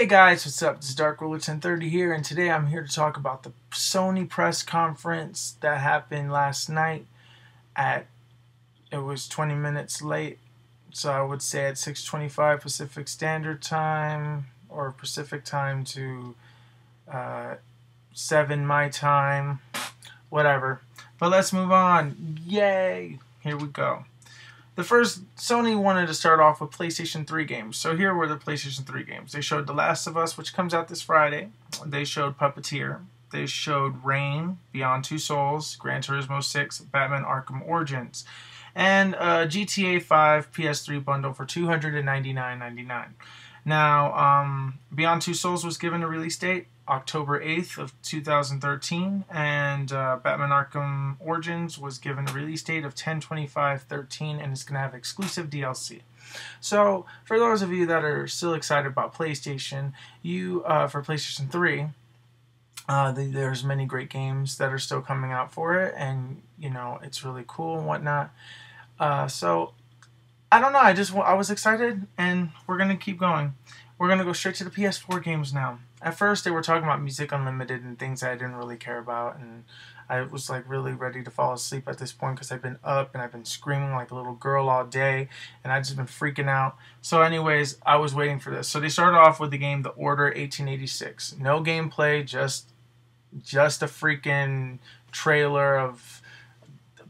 Hey guys, what's up? This is Dark Ruler 1030 here, and today I'm here to talk about the Sony press conference that happened last night it was 20 minutes late, so I would say at 6:25 Pacific Standard Time, or Pacific Time to 7 my time, whatever. But let's move on. Yay! Here we go. The first, Sony wanted to start off with PlayStation 3 games. So here were the PlayStation 3 games. They showed The Last of Us, which comes out this Friday. They showed Puppeteer. They showed Rain, Beyond Two Souls, Gran Turismo 6, Batman Arkham Origins, and GTA 5 PS3 bundle for $299.99. Now, Beyond Two Souls was given a release date, October 8th of 2013, and Batman Arkham Origins was given a release date of 10/25/13, and it's going to have exclusive DLC. So, for those of you that are still excited about PlayStation, for PlayStation 3, there's many great games that are still coming out for it, and, you know, it's really cool and whatnot. So, I don't know, I was excited, and we're going to keep going. We're going to go straight to the PS4 games now. At first, they were talking about Music Unlimited and things that I didn't really care about, and I was like really ready to fall asleep at this point because I've been up and I've been screaming like a little girl all day, and I've just been freaking out. So anyways, I was waiting for this. So they started off with the game The Order 1886. No gameplay, just a freaking trailer of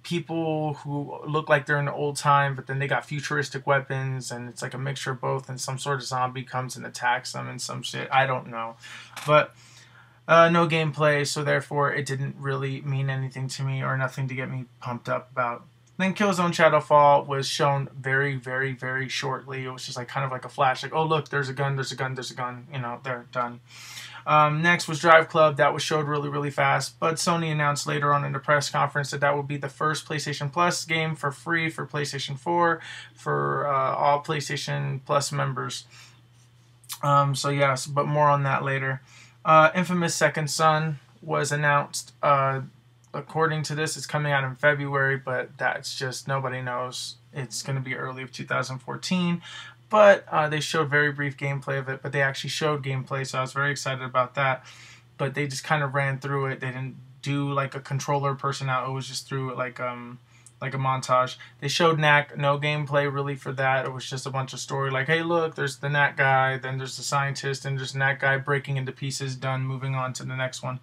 people who look like they're in the old time, but then they got futuristic weapons, and it's like a mixture of both, and some sort of zombie comes and attacks them and some shit. I don't know. But no gameplay, so therefore it didn't really mean anything to me, or nothing to get me pumped up about. Then Killzone Shadowfall was shown very, very, very shortly. It was just like kind of like a flash, like, oh look, there's a gun, there's a gun, there's a gun, you know, they're done. Next was Drive Club. That was showed really, really fast, but Sony announced later on in the press conference that that would be the first PlayStation Plus game for free for PlayStation 4 for all PlayStation Plus members. So yes, but more on that later. Infamous Second Son was announced. According to this, it's coming out in February, but that's just, nobody knows. It's going to be early of 2014. But they showed very brief gameplay of it, but they actually showed gameplay, so I was very excited about that. But they just kind of ran through it. They didn't do like a controller person out. It was just through it like a montage. They showed Knack, no gameplay really for that. It was just a bunch of story like, hey look, there's the Knack guy, then there's the scientist, and there's Knack guy breaking into pieces, done, moving on to the next one.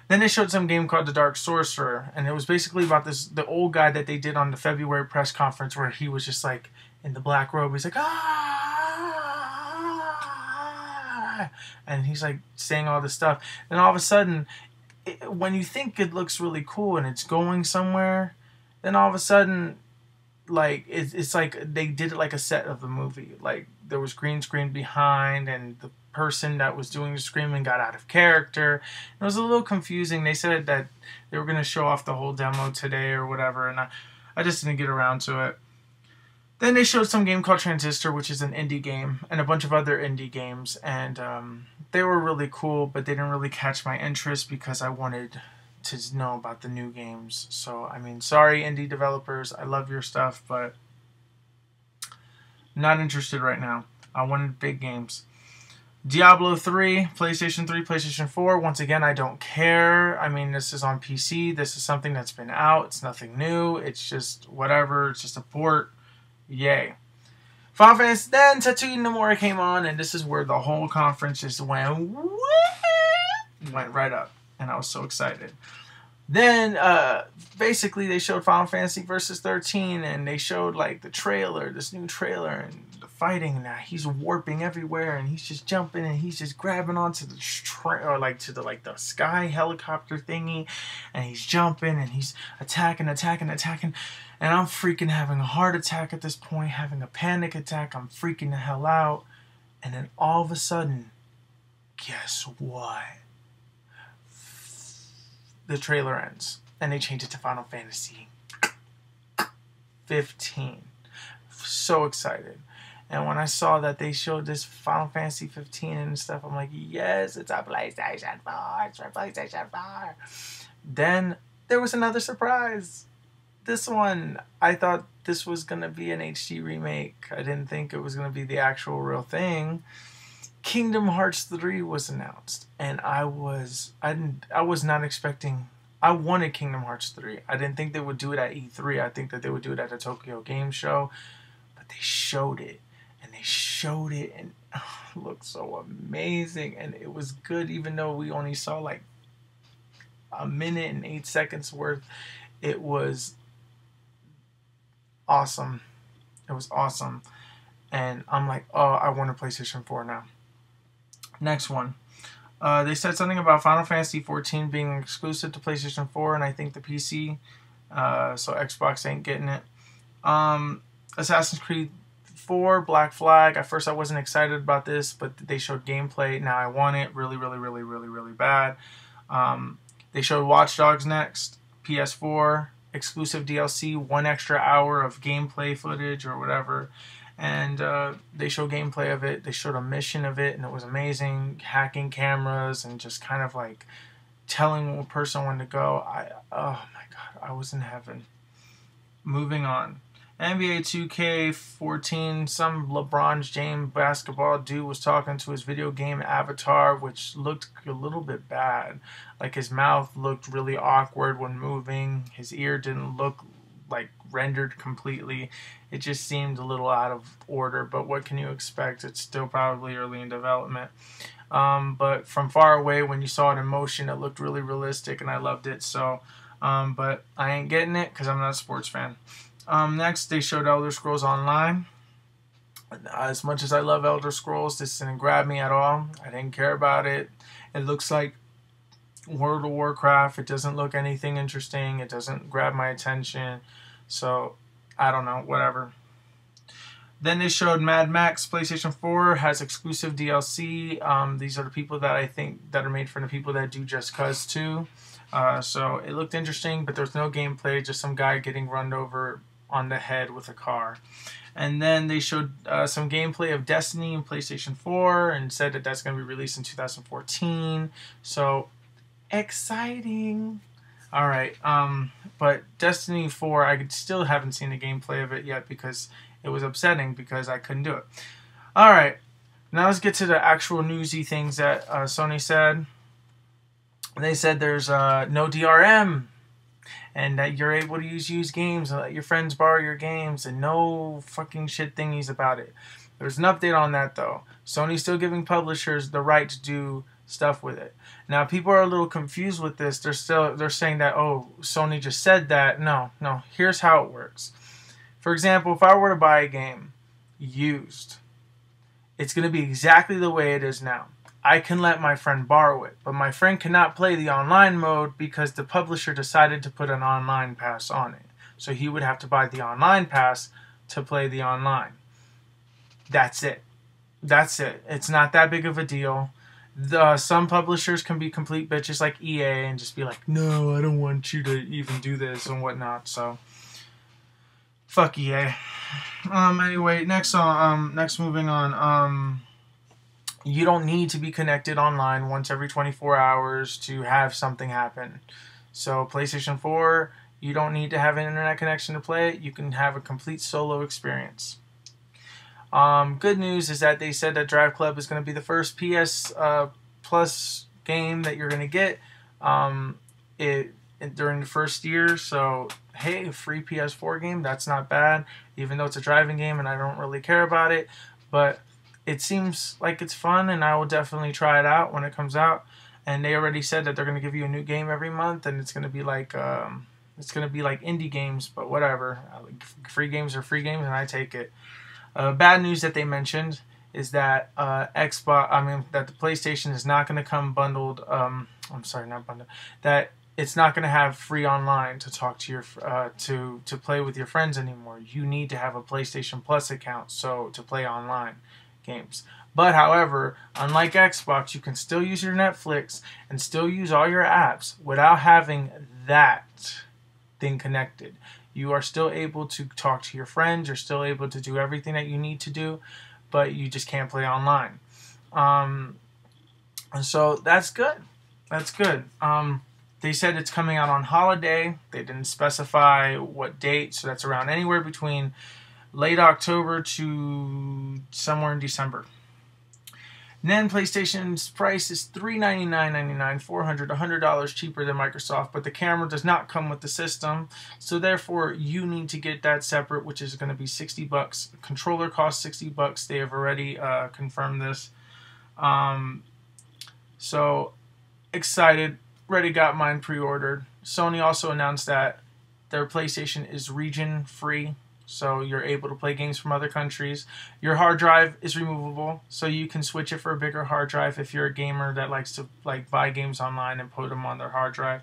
Then they showed some game called The Dark Sorcerer, and it was basically about the old guy that they did on the February press conference, where he was just like in the black robe. He's like, ah, and he's like saying all this stuff. And all of a sudden, when you think it looks really cool and it's going somewhere, then all of a sudden, like it's like they did it like a set of the movie. Like there was green screen behind, and the person that was doing the screaming got out of character. It was a little confusing. They said that they were going to show off the whole demo today or whatever, and I just didn't get around to it. Then they showed some game called Transistor, which is an indie game, and a bunch of other indie games, and they were really cool, but they didn't really catch my interest because I wanted to know about the new games. So, I mean, sorry indie developers, I love your stuff, but not interested right now. I wanted big games. Diablo 3, PlayStation 3, PlayStation 4. Once again, I don't care. I mean, this is on PC. This is something that's been out. It's nothing new. It's just whatever. It's just a port. Yay. Final Fantasy, then Tatooine Nomura came on, and this is where the whole conference just went right up. And I was so excited. Then, basically, they showed Final Fantasy Versus 13, and they showed, like, the trailer, this new trailer, and the fighting, and he's warping everywhere, and he's just jumping, and he's just grabbing onto the the sky helicopter thingy, and he's jumping, and he's attacking, and I'm freaking having a heart attack at this point, having a panic attack. I'm freaking the hell out, and then all of a sudden, guess what? The trailer ends, and they change it to Final Fantasy 15. So excited. And when I saw that they showed this Final Fantasy 15 and stuff, I'm like, yes, it's a PlayStation 4. It's for PlayStation 4. Then there was another surprise. This one, I thought this was going to be an HD remake. I didn't think it was going to be the actual real thing. Kingdom Hearts 3 was announced, and I was not expecting. I wanted Kingdom Hearts 3. I didn't think they would do it at E3. I think that they would do it at the Tokyo Game Show, but they showed it, and it looked so amazing, and it was good, even though we only saw like a minute and 8 seconds worth. It was awesome. It was awesome, and I'm like, oh, I want a PlayStation 4 now. Next one. They said something about Final Fantasy 14 being exclusive to PlayStation 4 and I think the PC, so Xbox ain't getting it. Assassin's Creed 4, Black Flag. At first I wasn't excited about this, but they showed gameplay. Now I want it really, really, really, really, really bad. They showed Watch Dogs next, PS4, exclusive DLC, 1 extra hour of gameplay footage or whatever. And they showed gameplay of it. They showed a mission of it, and it was amazing. Hacking cameras and just kind of like telling what person when to go. Oh my god, I was in heaven. Moving on. NBA 2K14, some LeBron James basketball dude was talking to his video game avatar, which looked a little bit bad. Like his mouth looked really awkward when moving. His ear didn't look like rendered completely. It just seemed a little out of order, but what can you expect? It's still probably early in development. But from far away, when you saw it in motion, it looked really realistic, and I loved it. So, but I ain't getting it because I'm not a sports fan. Next, they showed Elder Scrolls Online. As much as I love Elder Scrolls, this didn't grab me at all. I didn't care about it. It looks like World of Warcraft. It doesn't look anything interesting. It doesn't grab my attention. So, I don't know, whatever. Then they showed Mad Max. PlayStation 4 has exclusive DLC. These are the people that I think that are made for the people that do Just Cause 2. So it looked interesting, but there's no gameplay, just some guy getting run over on the head with a car. And then they showed some gameplay of Destiny in PlayStation 4 and said that that's going to be released in 2014. So, exciting. Alright, but Destiny 4, I still haven't seen the gameplay of it yet because it was upsetting because I couldn't do it. Alright, now let's get to the actual newsy things that Sony said. They said there's no DRM and that you're able to use used games and let your friends borrow your games and no fucking shit thingies about it. There's an update on that though. Sony's still giving publishers the right to do stuff with it. Now people are a little confused with this. They're saying that, oh, Sony just said that. No. Here's how it works. For example, if I were to buy a game used, it's going to be exactly the way it is now. I can let my friend borrow it, but my friend cannot play the online mode because the publisher decided to put an online pass on it. So he would have to buy the online pass to play the online. That's it. That's it. It's not that big of a deal. Some publishers can be complete bitches like EA and just be like, no, I don't want you to even do this and whatnot. So, fuck EA. Anyway, next moving on. You don't need to be connected online once every 24 hours to have something happen. So PlayStation 4, you don't need to have an internet connection to play it. You can have a complete solo experience. Good news is that they said that Drive Club is going to be the first PS Plus game that you're going to get during the first year. So, hey, a free PS4 game, that's not bad, even though it's a driving game and I don't really care about it. But it seems like it's fun, and I will definitely try it out when it comes out. And they already said that they're going to give you a new game every month, and it's going to be like indie games, but whatever. Free games are free games, and I take it. Bad news that they mentioned is that that the PlayStation is not going to come bundled. That it's not going to have free online to talk to your to play with your friends anymore. You need to have a PlayStation Plus account to play online games. But however, unlike Xbox, you can still use your Netflix and still use all your apps without having that thing connected. You are still able to talk to your friends. You're still able to do everything that you need to do, but you just can't play online. And so that's good. That's good. They said it's coming out on holiday. They didn't specify what date, so that's around anywhere between late October to somewhere in December. And then PlayStation's price is $399.99, $100 cheaper than Microsoft, but the camera does not come with the system, so therefore you need to get that separate, which is going to be $60. Controller costs $60. They have already confirmed this. So excited, already got mine pre-ordered. Sony also announced that their PlayStation is region free, so you're able to play games from other countries. Your hard drive is removable, so you can switch it for a bigger hard drive if you're a gamer that likes to buy games online and put them on their hard drive.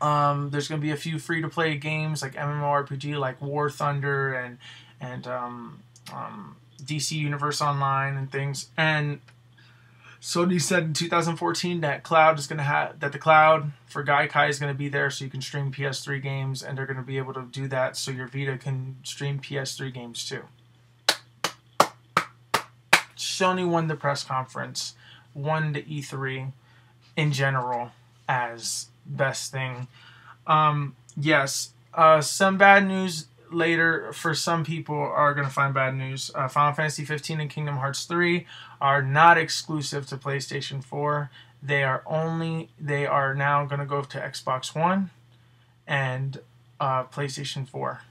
There's going to be a few free-to-play games like MMORPG, like War Thunder and DC Universe Online and things. And Sony said in 2014 that the cloud for Gaikai is going to be there, so you can stream PS3 games, and they're going to be able to do that so your Vita can stream PS3 games too. Sony won the press conference, won the E3 in general as best thing. Yes, some bad news later for some people are going to find bad news. Final Fantasy 15 and Kingdom Hearts 3 are not exclusive to PlayStation 4. They are now going to go to Xbox One and PlayStation 4.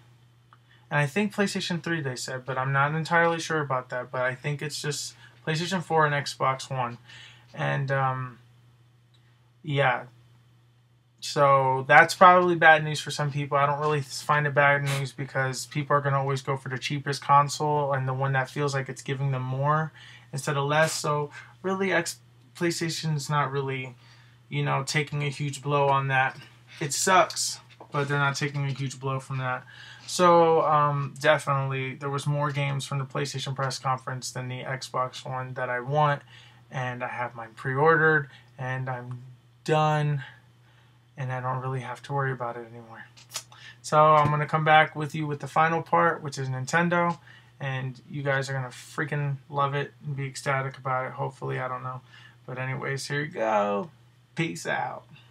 And I think PlayStation 3 they said, but I'm not entirely sure about that. But I think it's just PlayStation 4 and Xbox One. And yeah. So that's probably bad news for some people. I don't really find it bad news because people are going to always go for the cheapest console and the one that feels like it's giving them more instead of less. So really, PlayStation's not really, taking a huge blow on that. It sucks, but they're not taking a huge blow from that. So definitely, there was more games from the PlayStation press conference than the Xbox One that I want, and I have mine pre-ordered, and I'm done. And I don't really have to worry about it anymore. So I'm going to come back with you with the final part, which is Nintendo. And you guys are going to freaking love it and be ecstatic about it. Hopefully, I don't know. But anyways, here you go. Peace out.